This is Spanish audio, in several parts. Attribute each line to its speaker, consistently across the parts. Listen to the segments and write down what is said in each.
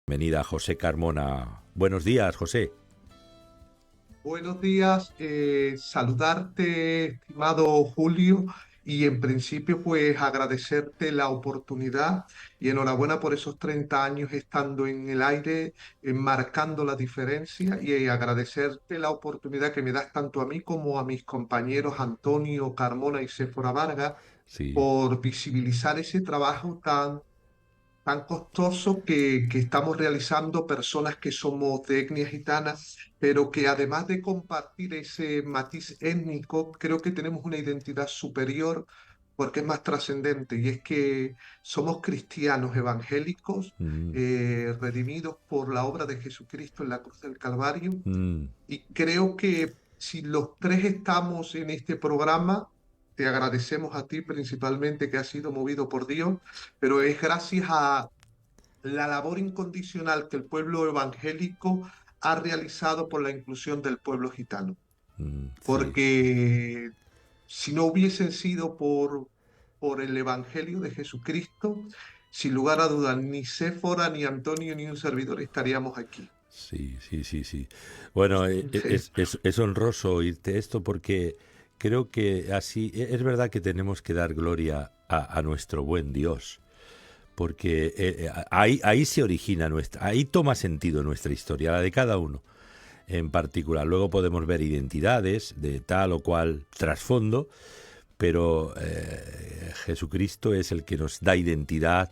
Speaker 1: Bienvenida José Carmona. Buenos días, José.
Speaker 2: Buenos días, saludarte, estimado Julio, y en principio pues agradecerte la oportunidad y enhorabuena por esos 30 años estando en el aire, marcando la diferencia y agradecerte la oportunidad que me das tanto a mí como a mis compañeros Antonio Carmona y Séfora Vargas
Speaker 1: Sí.
Speaker 2: por visibilizar ese trabajo tan costoso que estamos realizando personas que somos de etnia gitana, pero que además de compartir ese matiz étnico, creo que tenemos una identidad superior porque es más trascendente y es que somos cristianos evangélicos,
Speaker 1: Mm,
Speaker 2: redimidos por la obra de Jesucristo en la cruz del Calvario,
Speaker 1: mm,
Speaker 2: y creo que si los tres estamos en este programa, te agradecemos a ti principalmente que has sido movido por Dios, pero es gracias a la labor incondicional que el pueblo evangélico ha realizado por la inclusión del pueblo gitano.
Speaker 1: sí.
Speaker 2: Porque si no hubiesen sido por el Evangelio de Jesucristo, sin lugar a dudas, ni Séfora, ni Antonio, ni un servidor estaríamos aquí.
Speaker 1: Sí, sí, sí, sí. Bueno,
Speaker 2: Sí.
Speaker 1: es honroso oírte esto porque creo que así es verdad que tenemos que dar gloria a nuestro buen Dios, porque ahí se origina ahí toma sentido nuestra historia, la de cada uno en particular. Luego podemos ver identidades de tal o cual trasfondo, pero Jesucristo es el que nos da identidad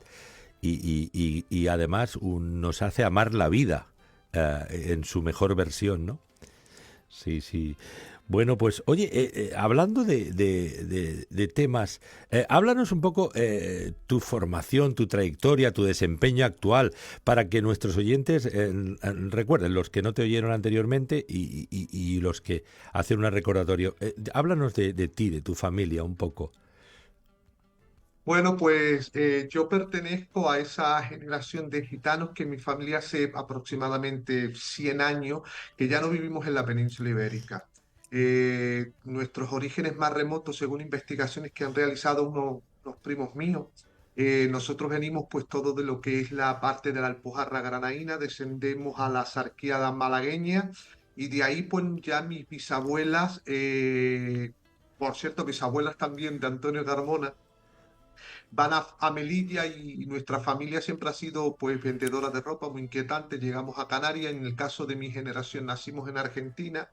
Speaker 1: y además nos hace amar la vida en su mejor versión, ¿no? Sí, sí. Bueno, pues oye, hablando de temas, háblanos un poco tu formación, tu trayectoria, tu desempeño actual, para que nuestros oyentes recuerden, los que no te oyeron anteriormente y los que hacen un recordatorio. Háblanos de ti, de tu familia un poco.
Speaker 2: Bueno, pues yo pertenezco a esa generación de gitanos que en mi familia hace aproximadamente 100 años que ya no vivimos en la península ibérica. Nuestros orígenes más remotos, según investigaciones que han realizado unos primos míos, nosotros venimos pues todo de lo que es la parte de la Alpujarra Granaína, descendemos a la Sarquíada malagueña y de ahí pues ya mis bisabuelas, por cierto, bisabuelas también de Antonio Carmona, van a Melilla, y nuestra familia siempre ha sido pues vendedora de ropa, muy inquietante. Llegamos a Canarias, en el caso de mi generación nacimos en Argentina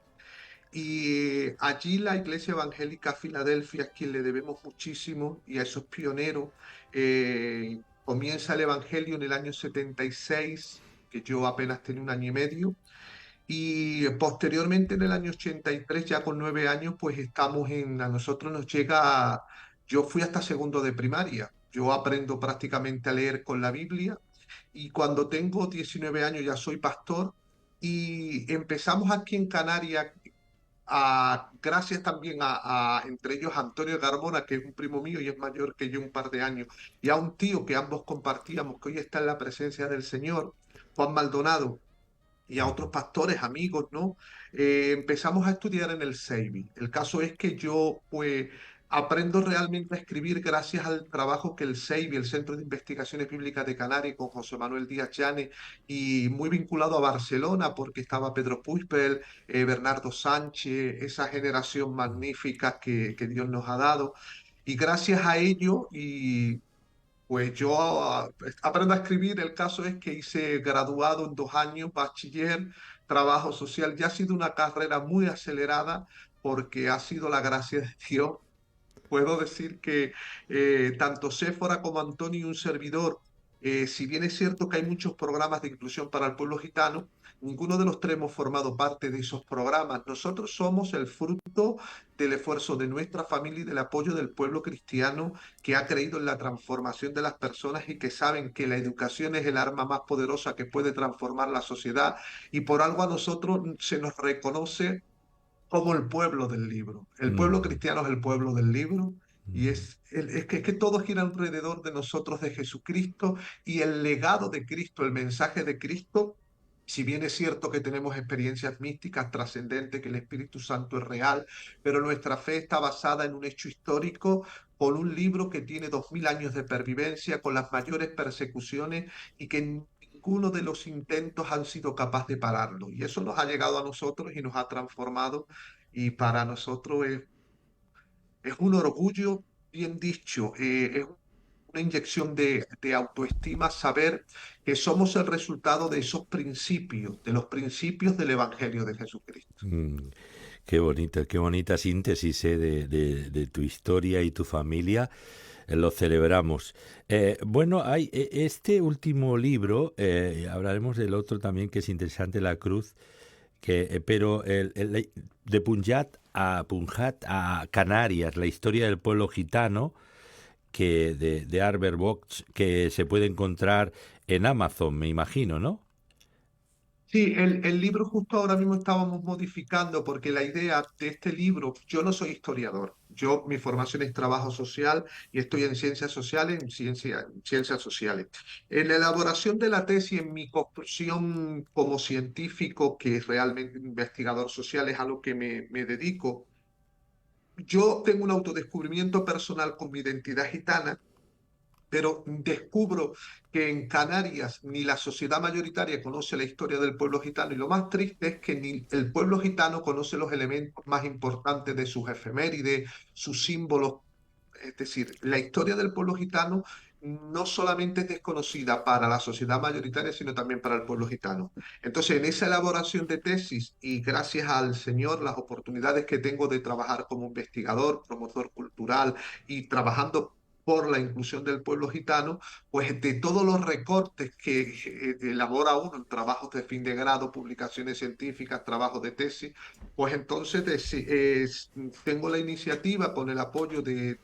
Speaker 2: y allí la Iglesia Evangélica Filadelfia, a quien le debemos muchísimo y a esos pioneros, comienza el Evangelio en el año 76, que yo apenas tenía un año y medio. Y posteriormente en el año 83, ya con 9 años, pues a nosotros nos llega, yo fui hasta segundo de primaria, yo aprendo prácticamente a leer con la Biblia y cuando tengo 19 años ya soy pastor y empezamos aquí en Canarias, gracias también entre ellos, Antonio Carmona, que es un primo mío y es mayor que yo un par de años, y a un tío que ambos compartíamos, que hoy está en la presencia del Señor, Juan Maldonado, y a otros pastores, amigos, ¿no? Empezamos a estudiar en el CEIBI. El caso es que yo, pues, aprendo realmente a escribir gracias al trabajo que el CEIBI, el Centro de Investigaciones Bíblicas de Canarias, con José Manuel Díaz Llanes, y muy vinculado a Barcelona, porque estaba Pedro Puispel, Bernardo Sánchez, esa generación magnífica que Dios nos ha dado. Y gracias a ello, y pues yo aprendo a escribir. El caso es que hice graduado en 2 años, bachiller, trabajo social. Ya ha sido una carrera muy acelerada porque ha sido la gracia de Dios. Puedo decir que tanto Séfora como Antonio y un servidor, si bien es cierto que hay muchos programas de inclusión para el pueblo gitano, ninguno de los tres hemos formado parte de esos programas. Nosotros somos el fruto del esfuerzo de nuestra familia y del apoyo del pueblo cristiano que ha creído en la transformación de las personas y que saben que la educación es el arma más poderosa que puede transformar la sociedad, y por algo a nosotros se nos reconoce como el pueblo del libro. El pueblo
Speaker 1: Mm,
Speaker 2: cristiano es el pueblo del libro y es que todo gira alrededor de nosotros, de Jesucristo y el legado de Cristo, el mensaje de Cristo. Si bien es cierto que tenemos experiencias místicas trascendentes, que el Espíritu Santo es real, pero nuestra fe está basada en un hecho histórico, con un libro que tiene 2000 años de pervivencia, con las mayores persecuciones y que ninguno de los intentos han sido capaz de pararlo. Y eso nos ha llegado a nosotros y nos ha transformado. Y para nosotros es un orgullo bien dicho, es una inyección de autoestima saber que somos el resultado de esos principios, de los principios del Evangelio de Jesucristo.
Speaker 1: Mm, qué bonita síntesis de tu historia y tu familia. Lo celebramos. Bueno, hay este último libro, hablaremos del otro también que es interesante, La Cruz, pero de Punjat a Canarias, la historia del pueblo gitano, que de Albert Box, que se puede encontrar en Amazon, me imagino, ¿no?
Speaker 2: Sí, el libro justo ahora mismo estábamos modificando porque la idea de este libro, yo no soy historiador, yo mi formación es trabajo social y estoy en ciencias sociales, ciencias sociales. En la elaboración de la tesis, en mi construcción como científico, que es realmente un investigador social, es a lo que me dedico, yo tengo un autodescubrimiento personal con mi identidad gitana, pero descubro que en Canarias ni la sociedad mayoritaria conoce la historia del pueblo gitano y lo más triste es que ni el pueblo gitano conoce los elementos más importantes de sus efemérides, sus símbolos. Es decir, la historia del pueblo gitano no solamente es desconocida para la sociedad mayoritaria, sino también para el pueblo gitano. Entonces, en esa elaboración de tesis y gracias al Señor, las oportunidades que tengo de trabajar como investigador, promotor cultural y trabajando por la inclusión del pueblo gitano, pues de todos los recortes que elabora uno en trabajos de fin de grado, publicaciones científicas, trabajos de tesis, pues entonces tengo la iniciativa con el apoyo de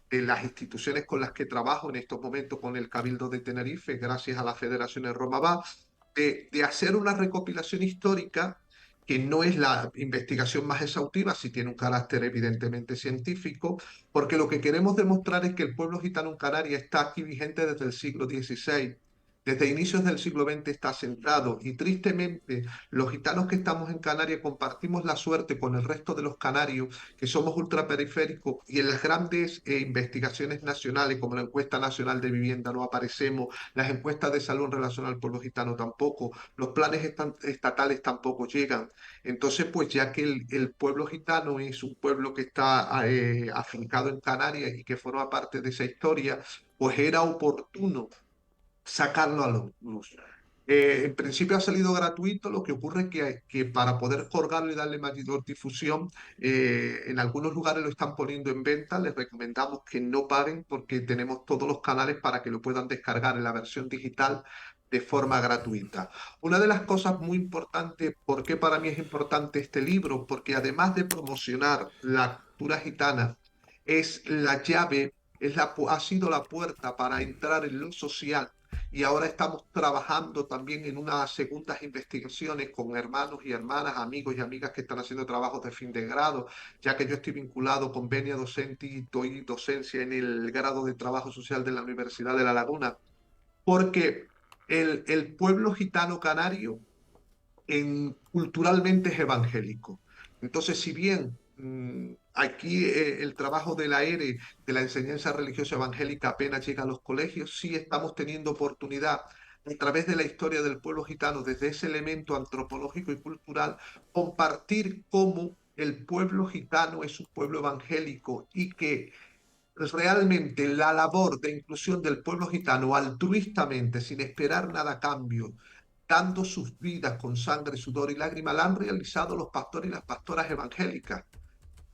Speaker 2: las instituciones con las que trabajo en estos momentos con el Cabildo de Tenerife, gracias a la Federación de Roma Va, de hacer una recopilación histórica que no es la investigación más exhaustiva, sí tiene un carácter evidentemente científico, porque lo que queremos demostrar es que el pueblo gitano en Canarias está aquí vigente desde el siglo XVI. Desde inicios del siglo XX está centrado y tristemente los gitanos que estamos en Canarias compartimos la suerte con el resto de los canarios que somos ultraperiféricos y en las grandes investigaciones nacionales como la encuesta nacional de vivienda no aparecemos, las encuestas de salud en relación al pueblo gitano tampoco, los planes estatales tampoco llegan. Entonces, pues ya que el pueblo gitano es un pueblo que está afincado en Canarias y que forma parte de esa historia, pues era oportuno sacarlo a la luz. En principio ha salido gratuito, lo que ocurre es que para poder colgarlo y darle mayor difusión, en algunos lugares lo están poniendo en venta, les recomendamos que no paguen porque tenemos todos los canales para que lo puedan descargar en la versión digital de forma gratuita. Una de las cosas muy importantes, ¿por qué para mí es importante este libro? Porque además de promocionar la cultura gitana, es la llave, ha sido la puerta para entrar en lo social y ahora estamos trabajando también en unas segundas investigaciones con hermanos y hermanas, amigos y amigas que están haciendo trabajos de fin de grado, ya que yo estoy vinculado con Venia Docente y doy docencia en el grado de Trabajo Social de la Universidad de La Laguna, porque el pueblo gitano canario culturalmente es evangélico. Entonces, si bien aquí el trabajo de la ERE, de la enseñanza religiosa evangélica, apenas llega a los colegios, sí estamos teniendo oportunidad a través de la historia del pueblo gitano, desde ese elemento antropológico y cultural, compartir cómo el pueblo gitano es un pueblo evangélico y que realmente la labor de inclusión del pueblo gitano altruistamente, sin esperar nada a cambio, dando sus vidas con sangre, sudor y lágrimas, la han realizado los pastores y las pastoras evangélicas.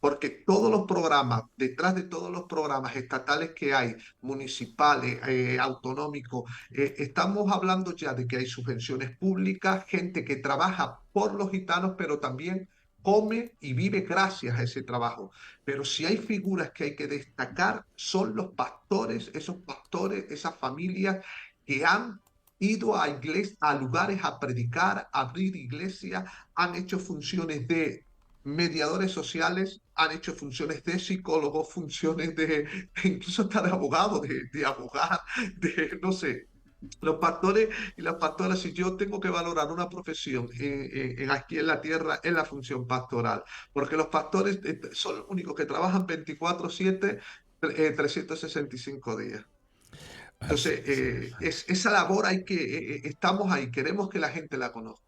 Speaker 2: Porque todos los programas, detrás de todos los programas estatales que hay, municipales, autonómicos, estamos hablando ya de que hay subvenciones públicas, gente que trabaja por los gitanos, pero también come y vive gracias a ese trabajo. Pero si hay figuras que hay que destacar, son los pastores, esas familias que han ido a lugares a predicar, a abrir iglesias, han hecho funciones de mediadores sociales, han hecho funciones de psicólogos, funciones de, incluso hasta de abogado, de abogar, de, no sé. Los pastores y las pastoras, si yo tengo que valorar una profesión aquí en la tierra, es la función pastoral, porque los pastores son los únicos que trabajan 24/7, 365 días.
Speaker 1: Así
Speaker 2: Entonces,
Speaker 1: es.
Speaker 2: esa labor estamos ahí, queremos que la gente la conozca.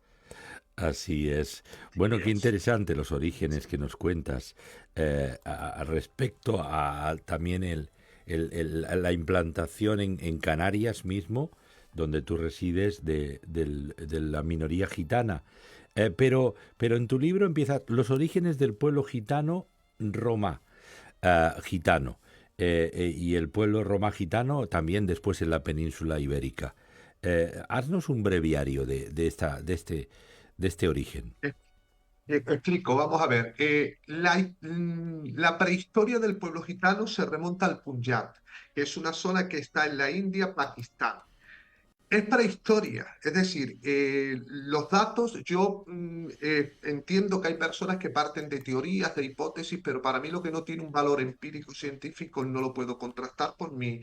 Speaker 1: Así es. Bueno, qué
Speaker 2: Yes.
Speaker 1: interesante los orígenes que nos cuentas respecto a también la implantación en Canarias mismo, donde tú resides, de la minoría gitana. Pero en tu libro empieza los orígenes del pueblo gitano Roma, gitano, y el pueblo Roma gitano también después en la península ibérica. Haznos un breviario de este origen.
Speaker 2: Explico, vamos a ver. La prehistoria del pueblo gitano se remonta al Punjab, que es una zona que está en la India, Pakistán. Es prehistoria, es decir, los datos, yo entiendo que hay personas que parten de teorías, de hipótesis, pero para mí lo que no tiene un valor empírico científico no lo puedo contrastar por mi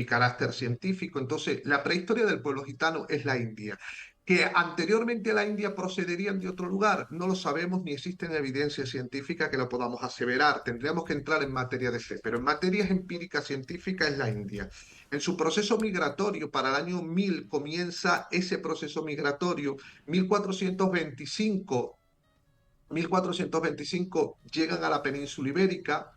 Speaker 2: carácter científico. Entonces, la prehistoria del pueblo gitano es la India. Que anteriormente a la India procederían de otro lugar, no lo sabemos ni existen evidencia científica que lo podamos aseverar. Tendríamos que entrar en materia de fe, pero en materias empíricas científicas es la India. En su proceso migratorio, para el año 1000 comienza ese proceso migratorio. 1425, 1425 llegan a la península ibérica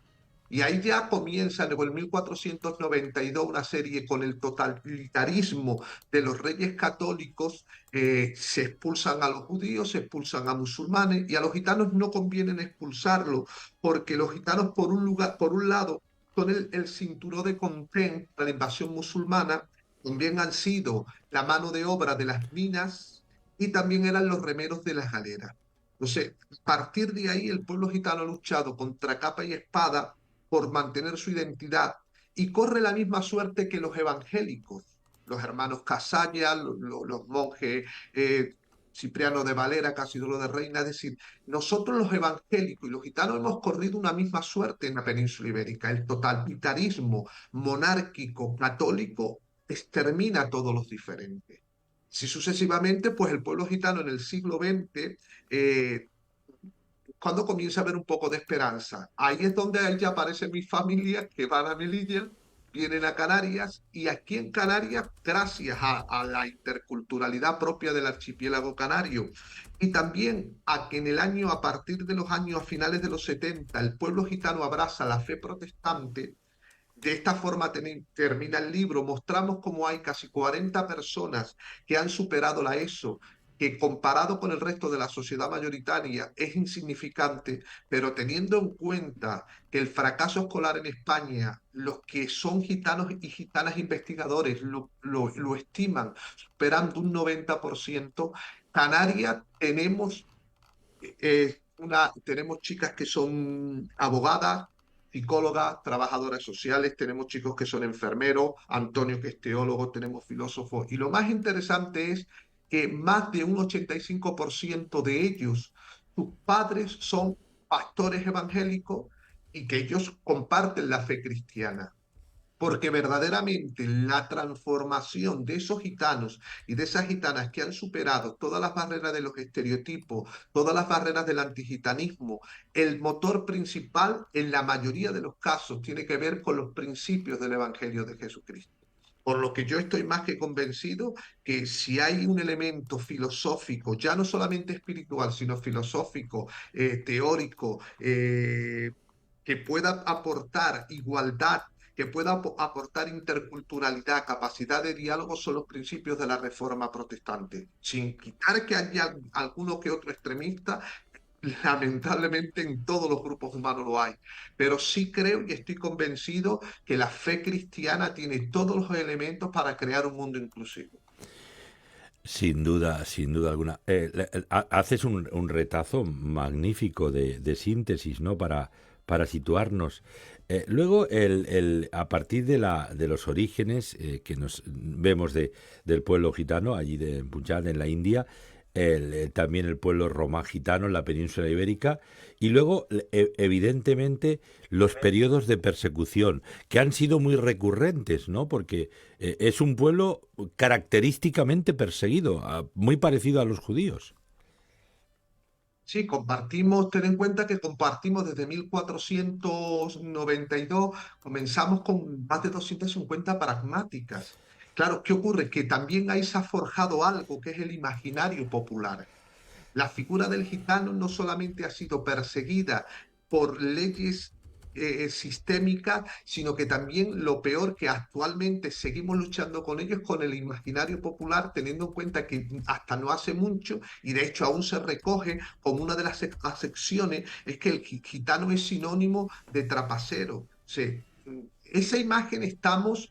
Speaker 2: y ahí ya comienza en el 1492 una serie con el totalitarismo de los reyes católicos. Se expulsan a los judíos, se expulsan a musulmanes y a los gitanos no conviene expulsarlos porque los gitanos por un lado son el cinturón de contén para la invasión musulmana, también han sido la mano de obra de las minas y también eran los remeros de las galeras. Entonces, a partir de ahí, el pueblo gitano ha luchado contra capa y espada por mantener su identidad y corre la misma suerte que los evangélicos, los hermanos Casalla, los monjes Cipriano de Valera, Casidoro de Reina. Es decir, nosotros los evangélicos y los gitanos hemos corrido una misma suerte en la península ibérica. El totalitarismo monárquico católico extermina a todos los diferentes. Si sucesivamente, pues el pueblo gitano en el siglo XX, eh, cuando comienza a haber un poco de esperanza. Ahí es donde ya aparece mi familia, que van a Melilla, vienen a Canarias, y aquí en Canarias, gracias a la interculturalidad propia del archipiélago canario, y también a que en el año, a partir de los años, a finales de los 70, el pueblo gitano abraza la fe protestante. De esta forma termina el libro. Mostramos cómo hay casi 40 personas que han superado la ESO, que comparado con el resto de la sociedad mayoritaria es insignificante, pero teniendo en cuenta que el fracaso escolar en España, los que son gitanos y gitanas investigadores lo estiman superando un 90%. Canarias tenemos chicas que son abogadas, psicólogas, trabajadoras sociales, tenemos chicos que son enfermeros, Antonio que es teólogo, tenemos filósofos. Y lo más interesante es que más de un 85% de ellos, sus padres son pastores evangélicos y que ellos comparten la fe cristiana, porque verdaderamente la transformación de esos gitanos y de esas gitanas que han superado todas las barreras de los estereotipos, todas las barreras del antigitanismo, el motor principal en la mayoría de los casos tiene que ver con los principios del Evangelio de Jesucristo. Por lo que yo estoy más que convencido que si hay un elemento filosófico, ya no solamente espiritual, sino filosófico, teórico, que pueda aportar igualdad, que pueda aportar interculturalidad, capacidad de diálogo, son los principios de la Reforma Protestante. Sin quitar que haya alguno que otro extremista, lamentablemente en todos los grupos humanos lo hay, pero sí creo y estoy convencido que la fe cristiana tiene todos los elementos para crear un mundo inclusivo.
Speaker 1: Sin duda alguna. Haces un retazo magnífico de síntesis, ¿no? Para situarnos. Luego, a partir de los orígenes que nos vemos del pueblo gitano, allí de Punjab, en la India, también el pueblo romá gitano en la península ibérica, y luego, evidentemente, los periodos de persecución, que han sido muy recurrentes, ¿no? Porque es un pueblo característicamente perseguido, muy parecido a los judíos.
Speaker 2: Sí, compartimos, ten en cuenta que compartimos desde 1492, comenzamos con más de 250 pragmáticas. Claro, ¿qué ocurre? Que también ahí se ha forjado algo que es el imaginario popular. La figura del gitano no solamente ha sido perseguida por leyes sistémicas, sino que también lo peor que actualmente seguimos luchando con ellos con el imaginario popular, teniendo en cuenta que hasta no hace mucho, y de hecho aún se recoge como una de las acepciones, es que el gitano es sinónimo de trapacero. Sí. Esa imagen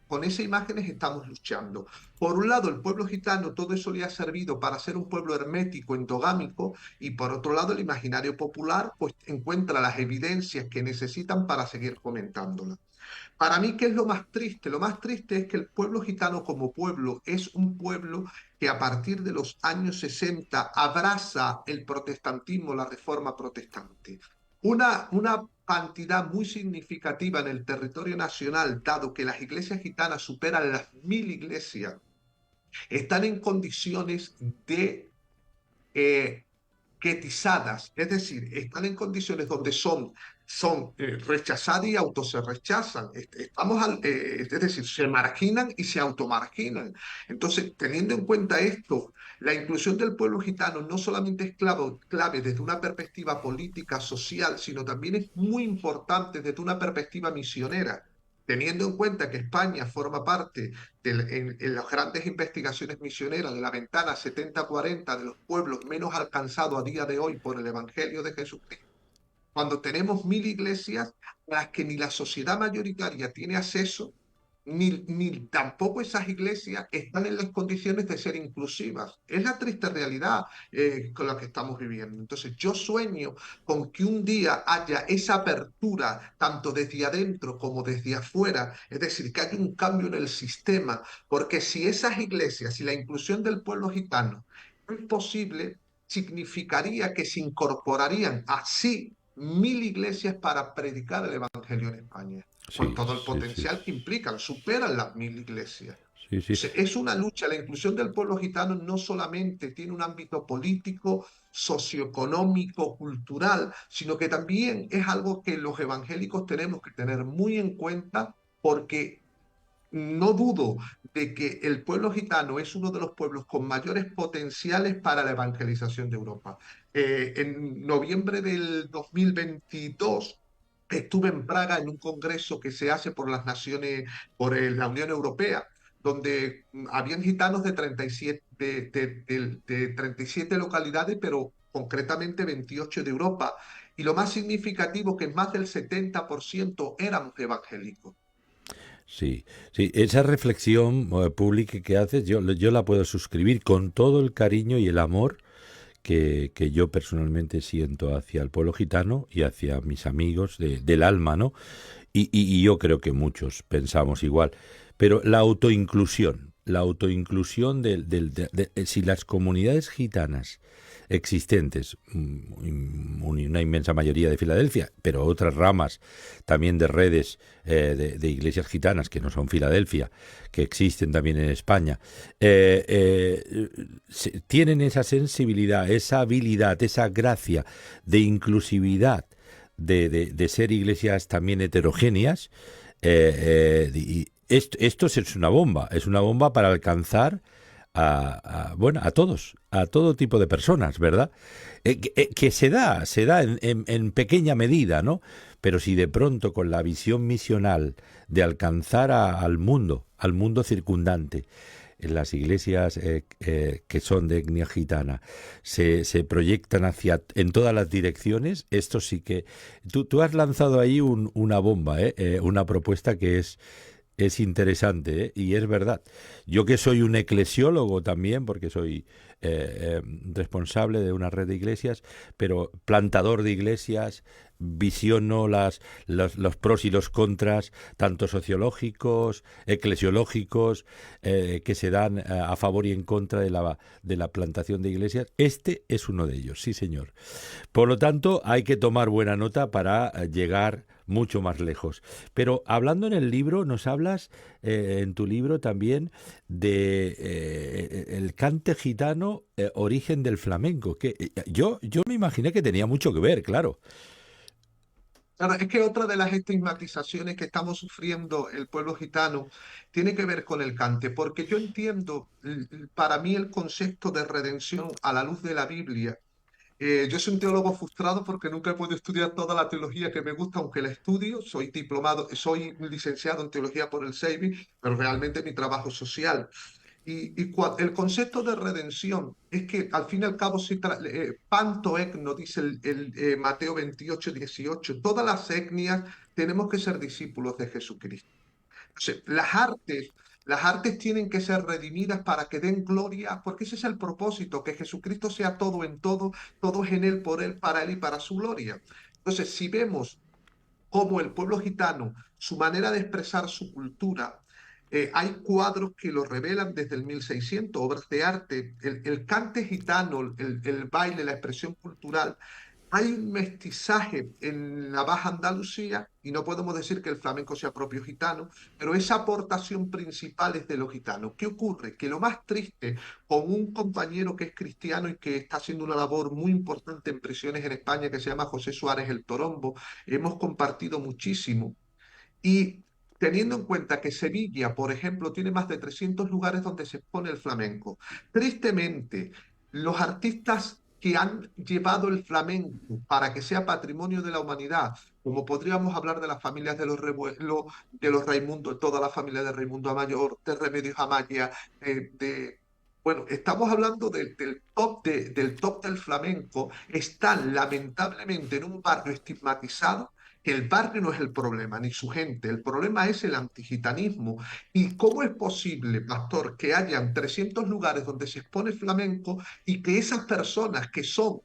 Speaker 2: con esa imágenes estamos luchando. Por un lado, el pueblo gitano, todo eso le ha servido para ser un pueblo hermético, endogámico, y por otro lado, el imaginario popular, pues encuentra las evidencias que necesitan para seguir comentándola. Para mí, ¿qué es lo más triste? Lo más triste es que el pueblo gitano como pueblo es un pueblo que a partir de los años 60 abraza el protestantismo, la reforma protestante. Una cantidad muy significativa en el territorio nacional, dado que las iglesias gitanas superan las 1000 iglesias, están en condiciones de eh, quetizadas, es decir, están en condiciones donde son rechazadas y auto se rechazan. Es decir, se marginan y se automarginan. Entonces, teniendo en cuenta esto, la inclusión del pueblo gitano no solamente es clave desde una perspectiva política, social, sino también es muy importante desde una perspectiva misionera. Teniendo en cuenta que España forma parte en las grandes investigaciones misioneras de la ventana 70-40 de los pueblos menos alcanzados a día de hoy por el Evangelio de Jesucristo, cuando tenemos 1000 iglesias a las que ni la sociedad mayoritaria tiene acceso, ni tampoco esas iglesias están en las condiciones de ser inclusivas. Es la triste realidad con la que estamos viviendo. Entonces yo sueño con que un día haya esa apertura, tanto desde adentro como desde afuera, es decir, que haya un cambio en el sistema, porque si esas iglesias, si la inclusión del pueblo gitano es posible, significaría que se incorporarían así 1000 iglesias para predicar el Evangelio en España, con
Speaker 1: Sí,
Speaker 2: todo el
Speaker 1: sí, sí,
Speaker 2: potencial que implican, superan las 1000 iglesias.
Speaker 1: sí, sí,
Speaker 2: Es una lucha, la inclusión del pueblo gitano no solamente tiene un ámbito político, socioeconómico, cultural, sino que también es algo que los evangélicos tenemos que tener muy en cuenta porque no dudo de que el pueblo gitano es uno de los pueblos con mayores potenciales para la evangelización de Europa. En noviembre del 2022 estuve en Praga en un congreso que se hace por las naciones, por la Unión Europea, donde habían gitanos de 37, de 37 localidades, pero concretamente 28 de Europa. Y lo más significativo que más del 70% éramos evangélicos.
Speaker 1: sí, sí. Esa reflexión pública que haces, yo la puedo suscribir con todo el cariño y el amor que yo personalmente siento hacia el pueblo gitano y hacia mis amigos del alma, ¿no? Y yo creo que muchos pensamos igual. Pero la autoinclusión si las comunidades gitanas existentes, una inmensa mayoría de Filadelfia, pero otras ramas también de redes de iglesias gitanas que no son Filadelfia, que existen también en España, tienen esa sensibilidad, esa habilidad, esa gracia de inclusividad, de ser iglesias también heterogéneas. Esto es una bomba para alcanzar bueno, a todos, a todo tipo de personas, ¿verdad? Que se da en pequeña medida, ¿no? Pero si de pronto con la visión misional de alcanzar al mundo circundante, en las iglesias que son de etnia gitana se proyectan en todas las direcciones, esto sí que... Tú has lanzado ahí una bomba, una propuesta que es interesante, ¿eh? Y es verdad. Yo que soy un eclesiólogo también, porque soy responsable de una red de iglesias, pero plantador de iglesias, visiono los pros y los contras, tanto sociológicos, eclesiológicos, que se dan a favor y en contra de la plantación de iglesias. Este es uno de ellos, sí señor. Por lo tanto, hay que tomar buena nota para llegar mucho más lejos. Pero hablando en el libro, nos hablas en tu libro también de el cante gitano, origen del flamenco, que yo me imaginé que tenía mucho que ver, claro.
Speaker 2: Claro, es que otra de las estigmatizaciones que estamos sufriendo el pueblo gitano tiene que ver con el cante, porque yo entiendo, para mí el concepto de redención a la luz de la Biblia. Yo soy un teólogo frustrado porque nunca he podido estudiar toda la teología que me gusta, aunque la estudio. Soy diplomado, soy licenciado en teología por el CEIBI, pero realmente mi trabajo es social. El concepto de redención es que al fin y al cabo, panto etno, dice Mateo 28, 18, todas las etnias tenemos que ser discípulos de Jesucristo. Entonces, las artes tienen que ser redimidas para que den gloria, porque ese es el propósito, que Jesucristo sea todo en todo, todo es en Él, por Él, para Él y para su gloria. Entonces, si vemos cómo el pueblo gitano, su manera de expresar su cultura, hay cuadros que lo revelan desde el 1600, obras de arte, el cante gitano, el baile, la expresión cultural. Hay un mestizaje en la Baja Andalucía y no podemos decir que el flamenco sea propio gitano, pero esa aportación principal es de los gitanos. ¿Qué ocurre? Que lo más triste con un compañero que es cristiano y que está haciendo una labor muy importante en prisiones en España, que se llama José Suárez el Torombo, hemos compartido muchísimo. Y teniendo en cuenta que Sevilla, por ejemplo, tiene más de 300 lugares donde se expone el flamenco, tristemente, los artistas que han llevado el flamenco para que sea patrimonio de la humanidad, como podríamos hablar de las familias de los Revuelos, de los Raimundo, toda la familia de Raimundo Amayor, de Remedios Amaya, bueno, estamos hablando del top del flamenco, están lamentablemente en un barrio estigmatizado. El barrio no es el problema, ni su gente, el problema es el antigitanismo. ¿Y cómo es posible, pastor, que hayan 300 lugares donde se expone flamenco y que esas personas que son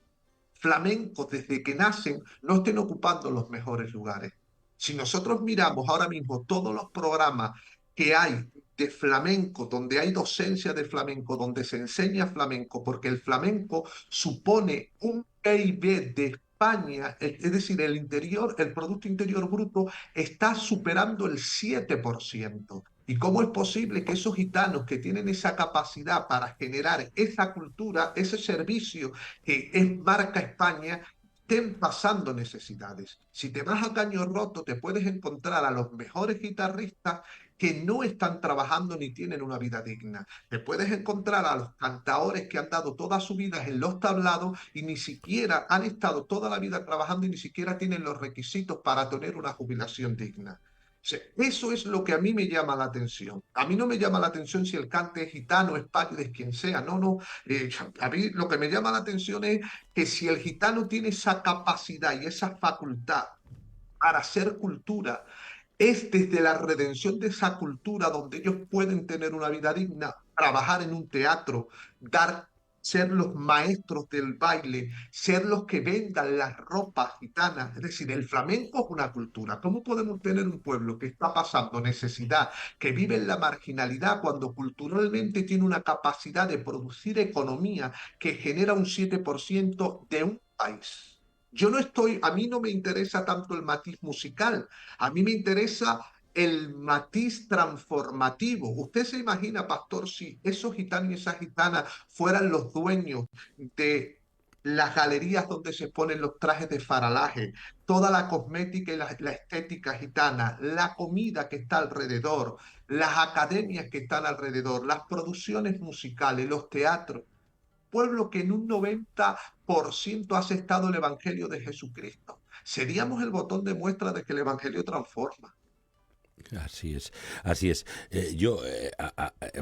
Speaker 2: flamencos desde que nacen no estén ocupando los mejores lugares? Si nosotros miramos ahora mismo todos los programas que hay de flamenco, donde hay docencia de flamenco, donde se enseña flamenco, porque el flamenco supone un PIB de España, es decir, el interior, el Producto Interior Bruto está superando el 7%. ¿Y cómo es posible que esos gitanos que tienen esa capacidad para generar esa cultura, ese servicio que es marca España, estén pasando necesidades? Si te vas a Caño Roto, te puedes encontrar a los mejores guitarristas que no están trabajando ni tienen una vida digna. Te puedes encontrar a los cantaores que han dado toda su vida en los tablados y ni siquiera han estado toda la vida trabajando y ni siquiera tienen los requisitos para tener una jubilación digna. O sea, eso es lo que a mí me llama la atención. A mí no me llama la atención si el cante es gitano, es país, quien sea. No, no. A mí lo que me llama la atención es que si el gitano tiene esa capacidad y esa facultad para hacer cultura, es desde la redención de esa cultura donde ellos pueden tener una vida digna, trabajar en un teatro, ser los maestros del baile, ser los que vendan las ropas gitanas. Es decir, el flamenco es una cultura. ¿Cómo podemos tener un pueblo que está pasando necesidad, que vive en la marginalidad, cuando culturalmente tiene una capacidad de producir economía que genera un 7% de un país? Yo no estoy, a mí no me interesa tanto el matiz musical, a mí me interesa el matiz transformativo. ¿Usted se imagina, pastor, si esos gitanos y esas gitanas fueran los dueños de las galerías donde se ponen los trajes de faralaje, toda la cosmética y la estética gitana, la comida que está alrededor, las academias que están alrededor, las producciones musicales, los teatros? Pueblo que en un 90% ha aceptado el Evangelio de Jesucristo. Seríamos el botón de muestra de que el Evangelio transforma.
Speaker 1: Así es, así es.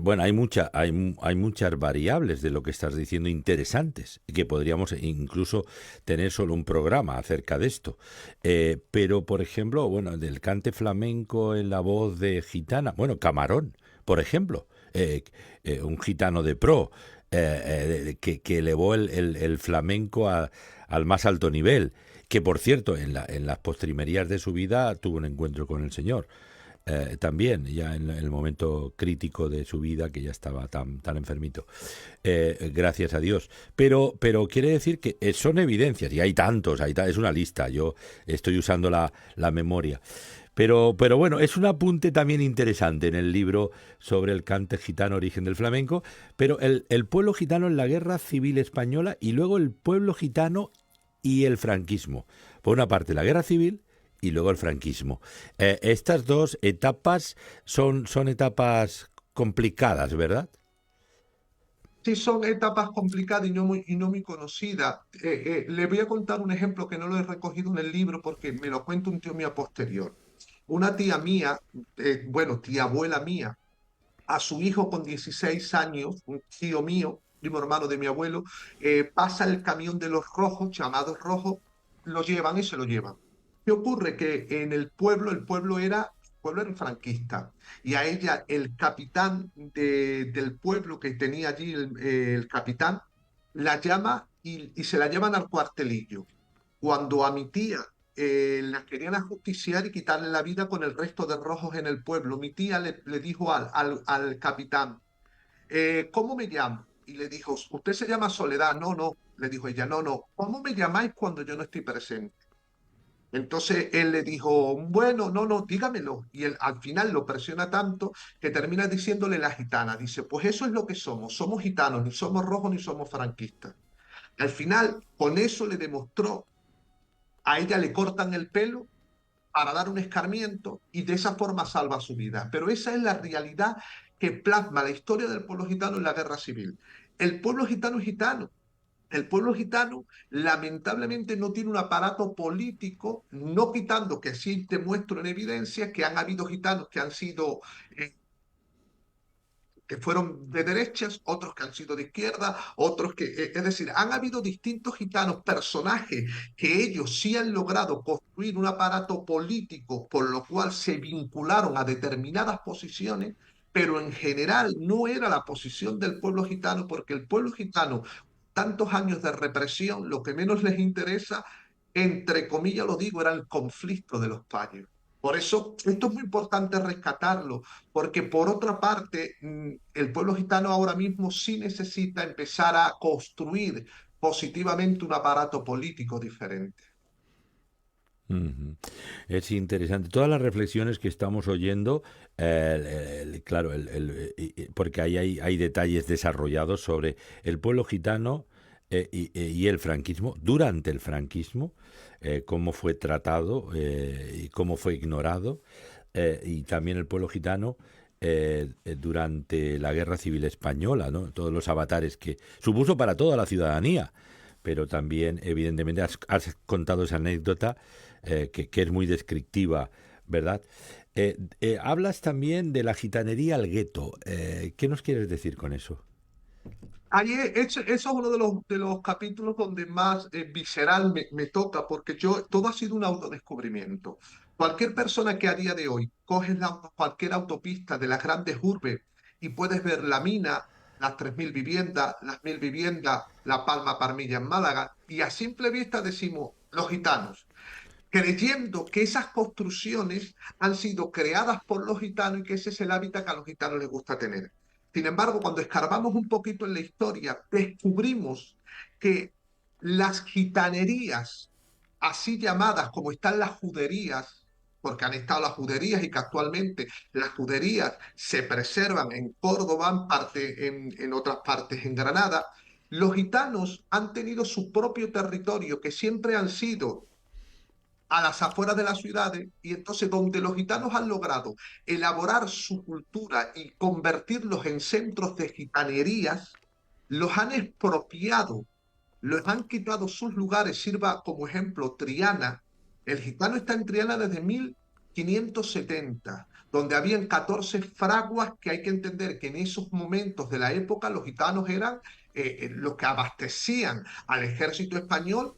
Speaker 1: Bueno, hay muchas variables de lo que estás diciendo interesantes, que podríamos incluso tener solo un programa acerca de esto. Pero, por ejemplo, bueno, del cante flamenco en la voz de gitana, bueno, Camarón, por ejemplo, un gitano de pro, que elevó el flamenco al más alto nivel, que por cierto, en las postrimerías de su vida tuvo un encuentro con el Señor. También, ya en el momento crítico de su vida, que ya estaba tan enfermito. Gracias a Dios. Pero quiere decir que son evidencias, y hay tantos, es una lista, yo estoy usando la memoria. Pero bueno, es un apunte también interesante en el libro sobre el cante gitano, origen del flamenco, pero el pueblo gitano en la Guerra Civil Española y luego el pueblo gitano y el franquismo. Por una parte la Guerra Civil y luego el franquismo. Estas dos etapas son etapas complicadas, ¿verdad?
Speaker 2: Sí, son etapas complicadas y no muy conocidas. Le voy a contar un ejemplo que no lo he recogido en el libro porque me lo cuenta un tío mío posterior. Una tía mía, bueno, tía abuela mía, a su hijo con 16 años, un tío mío, primo hermano de mi abuelo, pasa el camión de los rojos, llamados rojos, lo llevan y se lo llevan. ¿Qué ocurre? Que en el pueblo era franquista y a ella el capitán del pueblo que tenía allí, el capitán, la llama y se la llevan al cuartelillo. Cuando a mi tía la querían ajusticiar y quitarle la vida con el resto de rojos en el pueblo, mi tía le dijo al capitán, ¿cómo me llamo? Y le dijo, ¿usted se llama Soledad? No, no, le dijo ella, no, no, ¿cómo me llamáis cuando yo no estoy presente? Entonces él le dijo, bueno, no, no, dígamelo. Y él al final lo presiona tanto que termina diciéndole la gitana. Dice, pues eso es lo que somos gitanos, ni somos rojos ni somos franquistas. Al final, con eso le demostró, a ella le cortan el pelo para dar un escarmiento y de esa forma salva su vida. Pero esa es la realidad que plasma la historia del pueblo gitano en la guerra civil. El pueblo gitano es gitano. El pueblo gitano lamentablemente no tiene un aparato político, no quitando que sí te muestro en evidencia que han habido gitanos que han sido que fueron de derechas, otros que han sido de izquierda, otros que, es decir, han habido distintos gitanos, personajes que ellos sí han logrado construir un aparato político por lo cual se vincularon a determinadas posiciones, pero en general no era la posición del pueblo gitano, porque el pueblo gitano, tantos años de represión, lo que menos les interesa, entre comillas lo digo, era el conflicto de los paños. Por eso, esto es muy importante rescatarlo, porque por otra parte, el pueblo gitano ahora mismo sí necesita empezar a construir positivamente un aparato político diferente.
Speaker 1: Ujú. Es interesante. Todas las reflexiones que estamos oyendo, claro, porque ahí hay detalles desarrollados sobre el pueblo gitano y el franquismo, durante el franquismo, cómo fue tratado y cómo fue ignorado, y también el pueblo gitano durante la Guerra Civil Española, ¿no? Todos los avatares que supuso para toda la ciudadanía, pero también, evidentemente, has contado esa anécdota que es muy descriptiva, ¿verdad? Hablas también de la gitanería al gueto. ¿Qué nos quieres decir con eso?
Speaker 2: Ahí eso es uno de los capítulos donde más visceral me toca, porque todo ha sido un autodescubrimiento. Cualquier persona que a día de hoy coges cualquier autopista de las grandes urbes y puedes ver la mina, las 3.000 viviendas, las 1.000 viviendas, La Palma, Parmilla en Málaga, y a simple vista decimos los gitanos, creyendo que esas construcciones han sido creadas por los gitanos y que ese es el hábitat que a los gitanos les gusta tener. Sin embargo, cuando escarbamos un poquito en la historia, descubrimos que las gitanerías, así llamadas como están las juderías, porque han estado las juderías y que actualmente las juderías se preservan en Córdoba, en otras partes en Granada, los gitanos han tenido su propio territorio que siempre han sido a las afueras de las ciudades, y entonces donde los gitanos han logrado elaborar su cultura y convertirlos en centros de gitanerías, los han expropiado, los han quitado sus lugares. Sirva como ejemplo Triana. El gitano está en Triana desde 1570, donde habían 14 fraguas, que hay que entender que en esos momentos de la época los gitanos eran los que abastecían al ejército español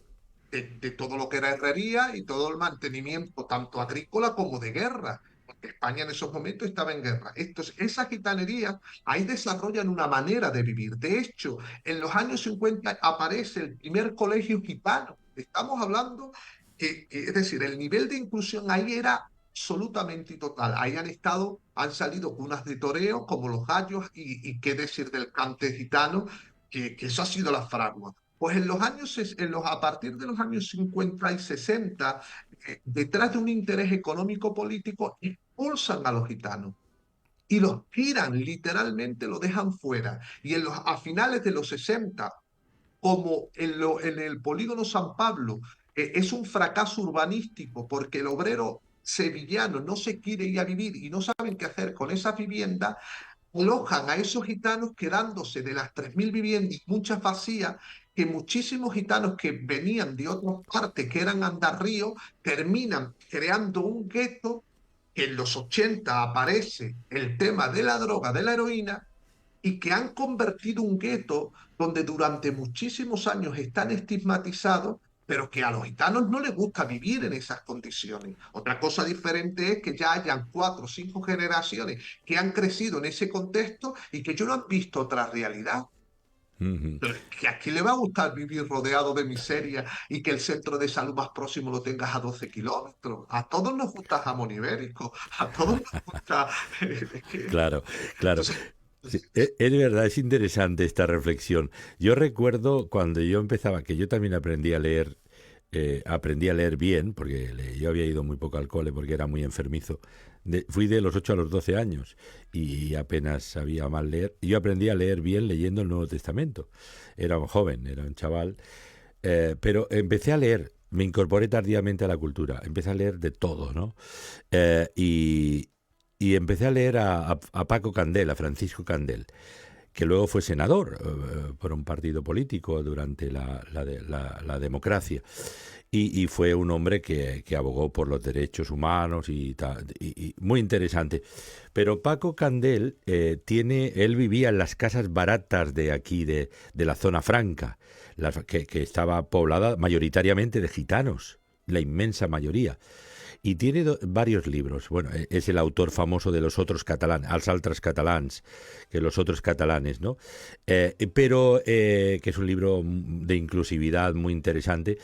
Speaker 2: de todo lo que era herrería y todo el mantenimiento, tanto agrícola como de guerra, porque España en esos momentos estaba en guerra. Esas gitanerías ahí desarrollan una manera de vivir. De hecho, en los años 50 aparece el primer colegio gitano. Estamos hablando es decir, el nivel de inclusión ahí era absolutamente total. Ahí han salido cunas de toreo como los gallos y qué decir del cante gitano, que eso ha sido la fragua. Pues a partir de los años 50 y 60, detrás de un interés económico-político, expulsan a los gitanos y los tiran, literalmente lo dejan fuera. Y a finales de los 60, como en el polígono San Pablo, es un fracaso urbanístico porque el obrero sevillano no se quiere ir a vivir y no saben qué hacer con esa vivienda, alojan a esos gitanos quedándose de las 3.000 viviendas, muchas vacías, que muchísimos gitanos que venían de otras partes, que eran andarríos, terminan creando un gueto que en los 80 aparece el tema de la droga, de la heroína, y que han convertido un gueto donde durante muchísimos años están estigmatizados, pero que a los gitanos no les gusta vivir en esas condiciones. Otra cosa diferente es que ya hayan 4 o 5 generaciones que han crecido en ese contexto y que yo no han visto otra realidad.
Speaker 1: Ujú.
Speaker 2: Pero es que a quién le va a gustar vivir rodeado de miseria y que el centro de salud más próximo lo tengas a 12 kilómetros. A todos nos gusta jamón ibérico, a todos nos gusta... es que,
Speaker 1: Claro, claro.
Speaker 2: entonces,
Speaker 1: Sí, es verdad, es interesante esta reflexión. Yo recuerdo cuando yo empezaba, que yo también aprendí a leer bien, porque yo había ido muy poco al cole porque era muy enfermizo. Fui de los 8 a los 12 años y apenas sabía mal leer. Yo aprendí a leer bien leyendo el Nuevo Testamento. Era un joven, era un chaval, pero empecé a leer. Me incorporé tardíamente a la cultura, empecé a leer de todo, ¿no? Eh, y, y empecé a leer a Paco Candel, a Francisco Candel, que luego fue senador por un partido político durante la democracia. Y fue un hombre que abogó por los derechos humanos y muy interesante. Pero Paco Candel él vivía en las casas baratas de aquí, de la zona franca, que estaba poblada mayoritariamente de gitanos, la inmensa mayoría. Y tiene varios libros. Bueno, es el autor famoso de Los otros catalanes, Els altres catalans, que los otros catalanes, ¿no? Que es un libro de inclusividad muy interesante.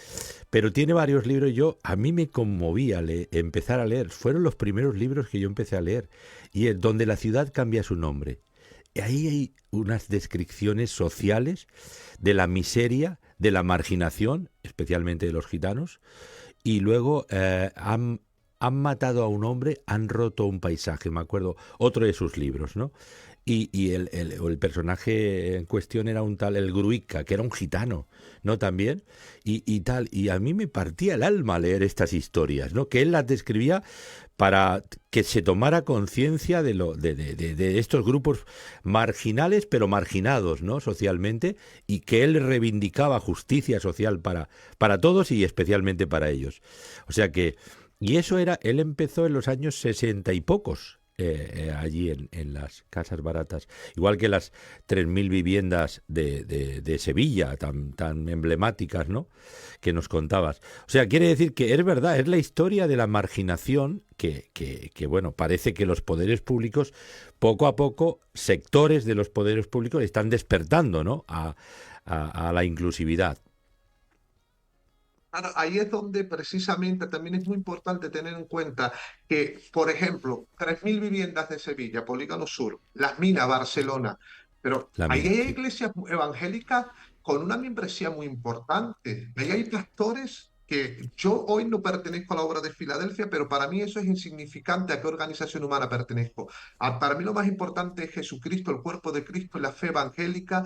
Speaker 1: Pero tiene varios libros. A mí me conmovía empezar a leer. Fueron los primeros libros que yo empecé a leer. Y es Donde la ciudad cambia su nombre. Y ahí hay unas descripciones sociales de la miseria, de la marginación, especialmente de los gitanos, y luego han matado a un hombre, han roto un paisaje, me acuerdo, otro de sus libros, ¿no? Y el personaje en cuestión era un tal, el Gruica, que era un gitano, ¿no? También, y tal, y a mí me partía el alma leer estas historias, ¿no? Que él las describía para que se tomara conciencia de estos grupos marginales, pero marginados, ¿no? Socialmente, y que él reivindicaba justicia social para todos y especialmente para ellos. O sea que, y eso era, él empezó en los años 60 y pocos. Allí en las casas baratas, igual que las 3.000 viviendas de Sevilla, tan emblemáticas, ¿no? Que nos contabas. O sea, quiere decir que es verdad, es la historia de la marginación bueno, parece que los poderes públicos, poco a poco, sectores de los poderes públicos están despertando, ¿no? A la inclusividad.
Speaker 2: claro, ahí es donde precisamente también es muy importante tener en cuenta que, por ejemplo, 3.000 viviendas de Sevilla, Polígono Sur, Las Minas, Barcelona, pero
Speaker 1: La
Speaker 2: ahí
Speaker 1: mina,
Speaker 2: hay
Speaker 1: sí.
Speaker 2: iglesias evangélicas con una membresía muy importante. Ahí hay pastores que yo hoy no pertenezco a la obra de Filadelfia, pero para mí eso es insignificante a qué organización humana pertenezco. Para mí lo más importante es Jesucristo, el cuerpo de Cristo y la fe evangélica,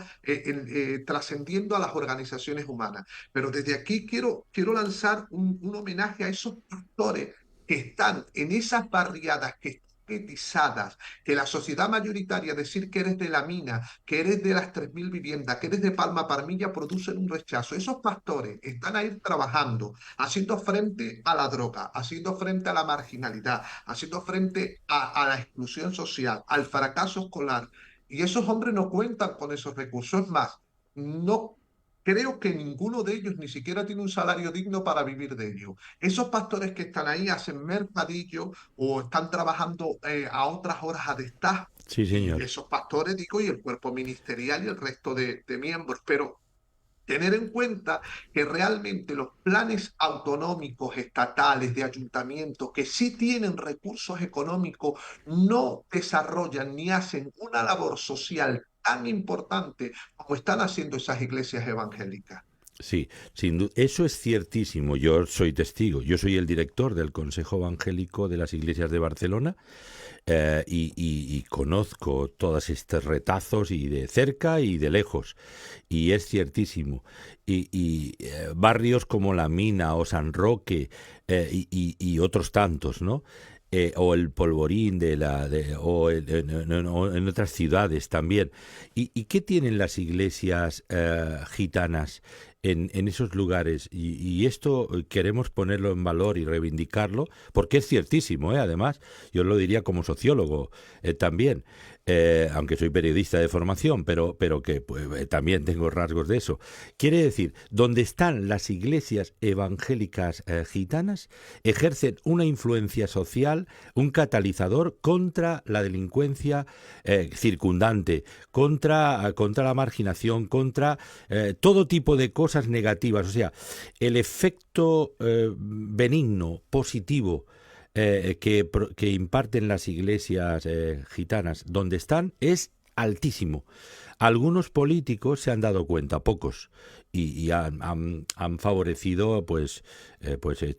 Speaker 2: trascendiendo a las organizaciones humanas. Pero desde aquí quiero lanzar un homenaje a esos pastores que están en esas barriadas que están etizadas, que la sociedad mayoritaria decir que eres de la mina, que eres de las 3.000 viviendas, que eres de Palma Parmilla, producen un rechazo. Esos pastores están ahí trabajando, haciendo frente a la droga, haciendo frente a la marginalidad, haciendo frente a la exclusión social, al fracaso escolar. Y esos hombres no cuentan con esos recursos. Es más, no creo que ninguno de ellos ni siquiera tiene un salario digno para vivir de ello. Esos pastores que están ahí hacen mercadillo o están trabajando a otras horas a destajo.
Speaker 1: Sí,
Speaker 2: Y
Speaker 1: señor.
Speaker 2: esos pastores, digo, y el cuerpo ministerial y el resto de miembros. Pero tener en cuenta que realmente los planes autonómicos, estatales, de ayuntamientos, que sí tienen recursos económicos, no desarrollan ni hacen una labor social tan importante como están haciendo esas iglesias evangélicas.
Speaker 1: Sí, sin duda. Eso es ciertísimo. Yo soy testigo. Yo soy el director del Consejo Evangélico de las Iglesias de Barcelona, y conozco todos estos retazos y de cerca y de lejos. Y es ciertísimo. Barrios como La Mina o San Roque, y otros tantos, ¿no? O el Polvorín o en otras ciudades también. ¿Y qué tienen las iglesias gitanas en esos lugares? Y esto queremos ponerlo en valor y reivindicarlo, porque es ciertísimo, además, yo lo diría como sociólogo también, aunque soy periodista de formación, pero que pues, también tengo rasgos de eso. Quiere decir, donde están las iglesias evangélicas gitanas, ejercen una influencia social, un catalizador contra la delincuencia circundante, contra la marginación, contra todo tipo de cosas negativas. O sea, el efecto benigno, positivo, que imparten las iglesias gitanas donde están es altísimo. Algunos políticos se han dado cuenta, pocos, y han favorecido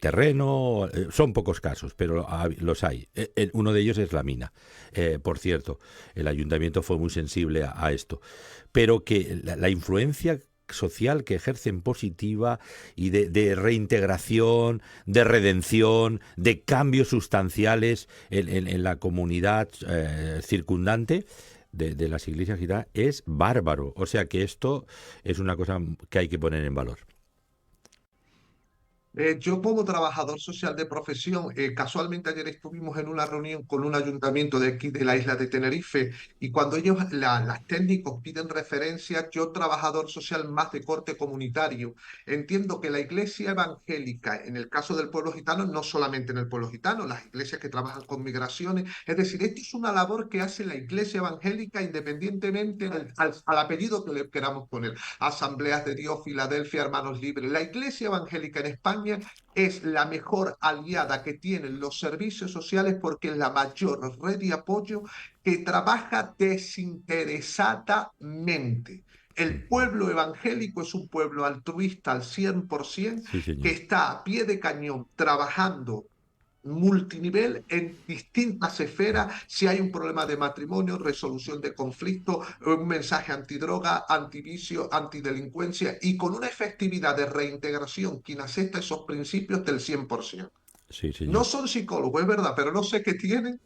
Speaker 1: terreno. Son pocos casos, pero los hay. Uno de ellos es La Mina. Por cierto, el ayuntamiento fue muy sensible a esto. Pero que la influencia social que ejercen positiva y de reintegración, de redención, de cambios sustanciales en la comunidad circundante de las iglesias gitanas es bárbaro. O sea que esto es una cosa que hay que poner en valor.
Speaker 2: Yo como trabajador social de profesión, casualmente ayer estuvimos en una reunión con un ayuntamiento de aquí de la isla de Tenerife y cuando ellos, las técnicos piden referencias, yo trabajador social más de corte comunitario, entiendo que la iglesia evangélica, en el caso del pueblo gitano, no solamente en el pueblo gitano, las iglesias que trabajan con migraciones, es decir, esto es una labor que hace la iglesia evangélica independientemente al apellido que le queramos poner. Asambleas de Dios, Filadelfia, Hermanos Libres. La iglesia evangélica en España es la mejor aliada que tienen los servicios sociales porque es la mayor red de apoyo que trabaja desinteresadamente. El pueblo evangélico es un pueblo altruista al 100%,
Speaker 1: Sí,
Speaker 2: que
Speaker 1: señor.
Speaker 2: está a pie de cañón trabajando multinivel en distintas esferas, si hay un problema de matrimonio, resolución de conflicto, un mensaje antidroga, antivicio, antidelincuencia y con una efectividad de reintegración quien acepta esos principios del 100%.
Speaker 1: Sí,
Speaker 2: No
Speaker 1: señor.
Speaker 2: son psicólogos, es verdad, pero no sé qué tienen,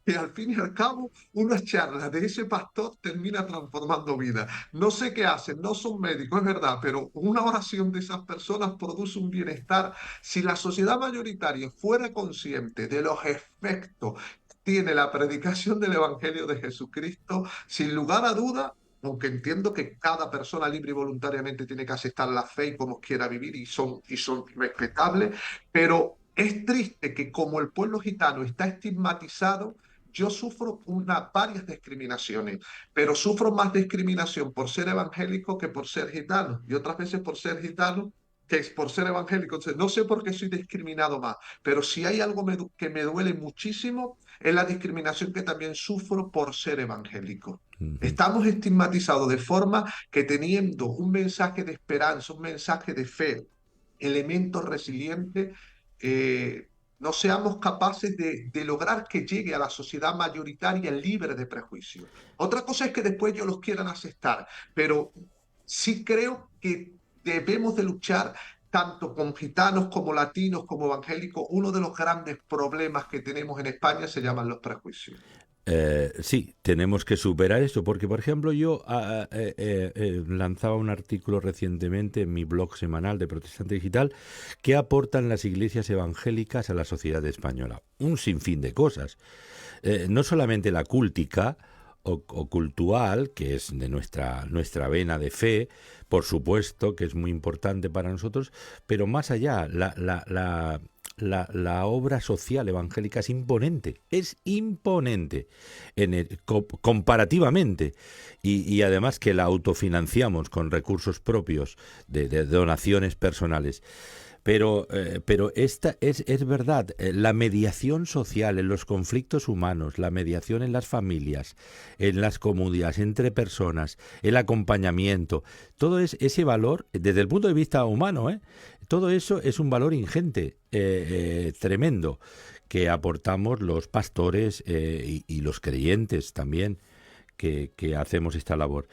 Speaker 2: que al fin y al cabo una charla de ese pastor termina transformando vidas. No sé qué hacen, no son médicos, es verdad, pero una oración de esas personas produce un bienestar. Si la sociedad mayoritaria fuera consciente de los efectos que tiene la predicación del Evangelio de Jesucristo, sin lugar a duda, aunque entiendo que cada persona libre y voluntariamente tiene que aceptar la fe y como quiera vivir y son respetables, pero es triste que como el pueblo gitano está estigmatizado, yo sufro varias discriminaciones, pero sufro más discriminación por ser evangélico que por ser gitano, y otras veces por ser gitano que es por ser evangélico. Entonces, no sé por qué soy discriminado más, pero si hay algo que me duele muchísimo, es la discriminación que también sufro por ser evangélico.
Speaker 1: Ujú.
Speaker 2: Estamos estigmatizados de forma que teniendo un mensaje de esperanza, un mensaje de fe, elementos resilientes, no seamos capaces de lograr que llegue a la sociedad mayoritaria libre de prejuicios. Otra cosa es que después ellos los quieran aceptar, pero sí creo que debemos de luchar tanto con gitanos como latinos como evangélicos. Uno de los grandes problemas que tenemos en España se llaman los prejuicios.
Speaker 1: Sí, tenemos que superar esto, porque por ejemplo yo lanzaba un artículo recientemente en mi blog semanal de Protestante Digital que aportan las iglesias evangélicas a la sociedad española. Un sinfín de cosas. No solamente la cúltica o cultural, que es de nuestra vena de fe, por supuesto, que es muy importante para nosotros, pero más allá, la obra social evangélica es imponente comparativamente, y además que la autofinanciamos con recursos propios de donaciones personales. Pero esta es verdad, la mediación social en los conflictos humanos, la mediación en las familias, en las comunidades, entre personas, el acompañamiento, todo ese valor, desde el punto de vista humano, todo eso es un valor ingente, tremendo, que aportamos los pastores y los creyentes también que hacemos esta labor.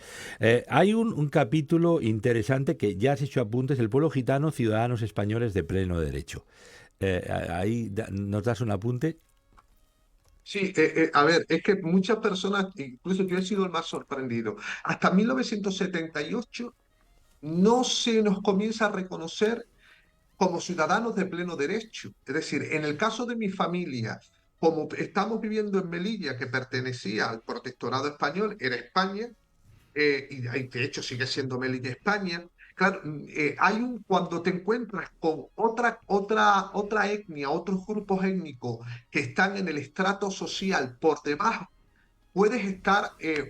Speaker 1: Hay un capítulo interesante que ya has hecho apuntes, el pueblo gitano, ciudadanos españoles de pleno derecho. Ahí nos das un apunte.
Speaker 2: Sí, a ver, es que muchas personas, incluso yo he sido el más sorprendido, hasta 1978 no se nos comienza a reconocer como ciudadanos de pleno derecho. Es decir, en el caso de mi familia, como estamos viviendo en Melilla, que pertenecía al protectorado español, era España, y de hecho sigue siendo Melilla España. Claro, cuando te encuentras con otra etnia, otros grupos étnicos que están en el estrato social por debajo, puedes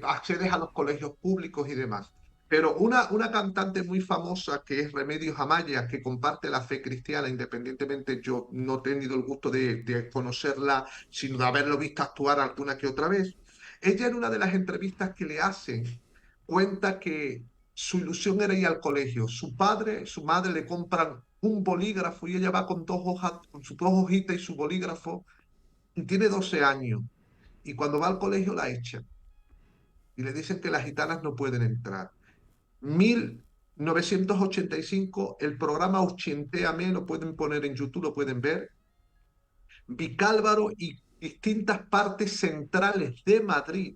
Speaker 2: accedes a los colegios públicos y demás. Pero una cantante muy famosa que es Remedios Amaya, que comparte la fe cristiana, independientemente, yo no he tenido el gusto de conocerla, sino de haberlo visto actuar alguna que otra vez. Ella en una de las entrevistas que le hacen, cuenta que su ilusión era ir al colegio. Su padre, su madre le compran un bolígrafo y ella va con dos hojas, con sus dos hojitas y su bolígrafo, y tiene 12 años. Y cuando va al colegio la echan y le dicen que las gitanas no pueden entrar. 1985, el programa Ochentéame, lo pueden poner en YouTube, lo pueden ver. Vicálvaro y distintas partes centrales de Madrid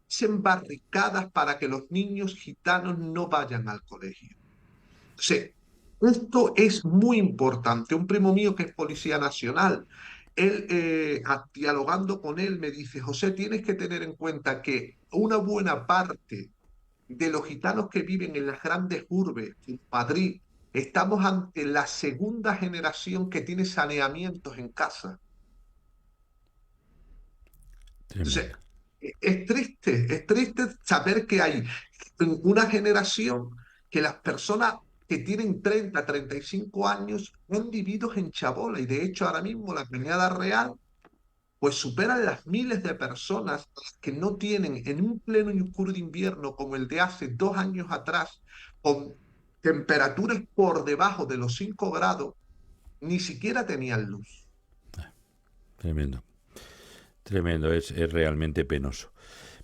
Speaker 2: hacen barricadas para que los niños gitanos no vayan al colegio. Sí, esto es muy importante. Un primo mío que es policía nacional, él, dialogando con él, me dice, José, tienes que tener en cuenta que una buena parte de los gitanos que viven en las grandes urbes, en Madrid, estamos ante la segunda generación que tiene saneamientos en casa. Entonces,
Speaker 1: Tremendo.
Speaker 2: es triste saber que hay una generación que las personas que tienen 30, 35 años han vivido en chabola y de hecho ahora mismo la Cañada Real pues superan las miles de personas que no tienen en un pleno y oscuro de invierno como el de hace 2 años atrás, con temperaturas por debajo de los 5 grados, ni siquiera tenían luz.
Speaker 1: Tremendo. Tremendo, es realmente penoso.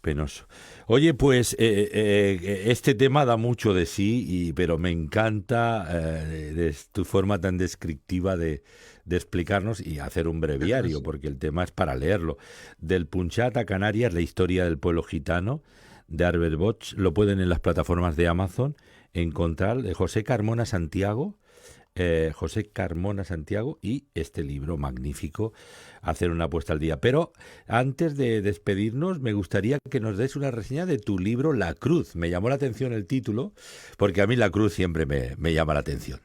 Speaker 1: Penoso. Oye, pues este tema da mucho de sí, pero me encanta tu forma tan descriptiva de explicarnos y hacer un breviario, porque el tema es para leerlo. Del Punchat a Canarias, la historia del pueblo gitano, de Albert Bosch, lo pueden en las plataformas de Amazon encontrar, de José Carmona Santiago. José Carmona Santiago y este libro magnífico, Hacer una apuesta al día. Pero antes de despedirnos, me gustaría que nos des una reseña de tu libro La Cruz. Me llamó la atención el título, porque a mí la cruz siempre me llama la atención.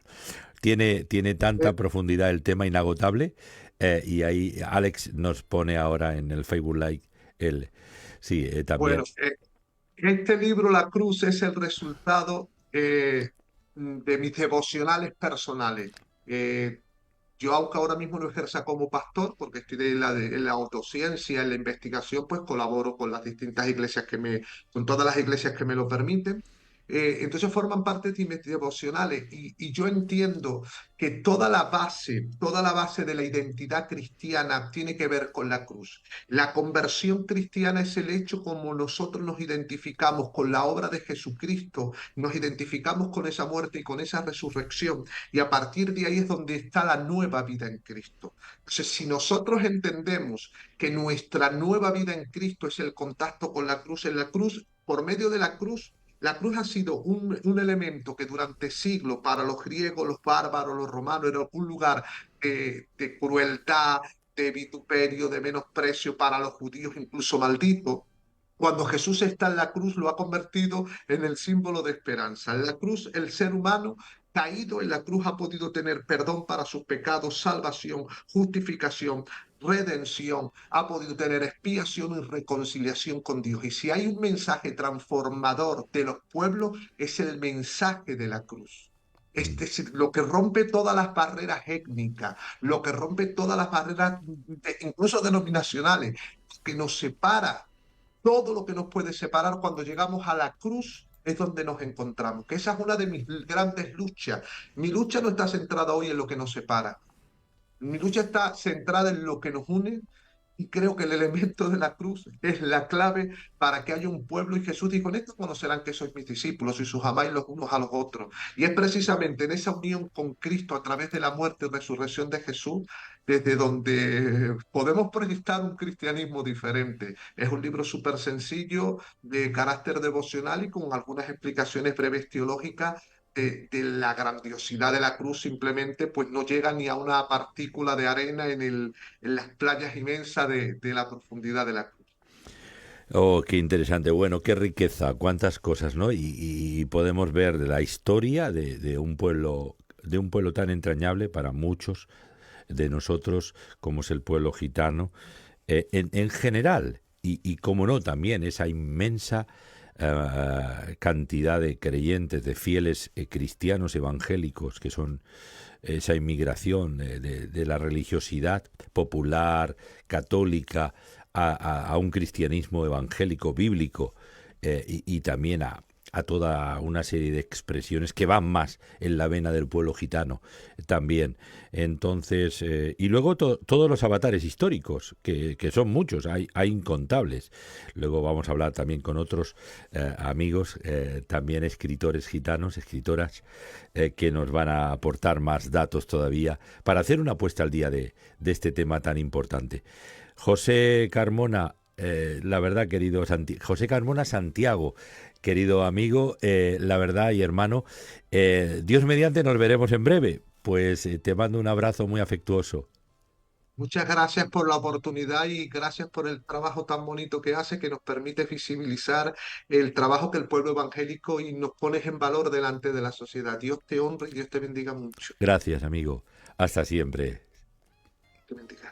Speaker 1: Tiene tanta
Speaker 2: Eh,
Speaker 1: profundidad el tema inagotable, y ahí Alex nos pone ahora en el Facebook Live el... Sí,
Speaker 2: bueno,
Speaker 1: también.
Speaker 2: este libro, La Cruz, es el resultado de mis devocionales personales. Eh, Yo, aunque ahora mismo no ejerza como pastor, porque estoy en la autociencia, en la investigación, pues colaboro con las distintas iglesias con todas las iglesias que me lo permiten. Entonces forman parte de mis devocionales y yo entiendo que toda la base de la identidad cristiana tiene que ver con la cruz. La conversión cristiana es el hecho como nosotros nos identificamos con la obra de Jesucristo, nos identificamos con esa muerte y con esa resurrección y a partir de ahí es donde está la nueva vida en Cristo. Entonces, si nosotros entendemos que nuestra nueva vida en Cristo es el contacto con la cruz, en la cruz, por medio de la cruz ha sido un elemento que durante siglos para los griegos, los bárbaros, los romanos era un lugar de crueldad, de vituperio, de menosprecio para los judíos, incluso maldito. Cuando Jesús está en la cruz, lo ha convertido en el símbolo de esperanza. En la cruz, el ser humano caído en la cruz ha podido tener perdón para sus pecados, salvación, justificación, redención, ha podido tener expiación y reconciliación con Dios. Y si hay un mensaje transformador de los pueblos, es el mensaje de la cruz.
Speaker 1: mm,
Speaker 2: Lo que rompe todas las barreras étnicas, lo que rompe todas las barreras incluso denominacionales, que nos separa, todo lo que nos puede separar cuando llegamos a la cruz es donde nos encontramos, que esa es una de mis grandes luchas. Mi lucha no está centrada hoy en lo que nos separa. Mi lucha está centrada en lo que nos une y creo que el elemento de la cruz es la clave para que haya un pueblo. Y Jesús dijo, en esto conocerán que sois mis discípulos y sus amáis los unos a los otros. Y es precisamente en esa unión con Cristo a través de la muerte y resurrección de Jesús desde donde podemos proyectar un cristianismo diferente. Es un libro súper sencillo, de carácter devocional y con algunas explicaciones breves teológicas de la grandiosidad de la cruz. Simplemente pues no llega ni a una partícula de arena en las playas inmensas de la profundidad de la cruz.
Speaker 1: oh, qué interesante. Bueno, qué riqueza, cuántas cosas, ¿no? Y podemos ver de la historia de un pueblo tan entrañable para muchos de nosotros, como es el pueblo gitano, en general, y como no, también esa inmensa cantidad de creyentes, de fieles cristianos evangélicos, que son esa inmigración de la religiosidad popular, católica, a un cristianismo evangélico, bíblico, y también a toda una serie de expresiones que van más en la vena del pueblo gitano también. Entonces, y luego todos los avatares históricos, que son muchos, hay incontables. Luego vamos a hablar también con otros amigos, también escritores gitanos, escritoras, que nos van a aportar más datos todavía para hacer una puesta al día de este tema tan importante. José Carmona, la verdad, José Carmona Santiago, querido amigo, la verdad y hermano, Dios mediante nos veremos en breve. Pues te mando un abrazo muy afectuoso.
Speaker 2: Muchas gracias por la oportunidad y gracias por el trabajo tan bonito que hace, que nos permite visibilizar el trabajo que el pueblo evangélico y nos pones en valor delante de la sociedad. Dios te honre y Dios te bendiga mucho.
Speaker 1: Gracias, amigo. Hasta siempre.
Speaker 2: Te bendiga.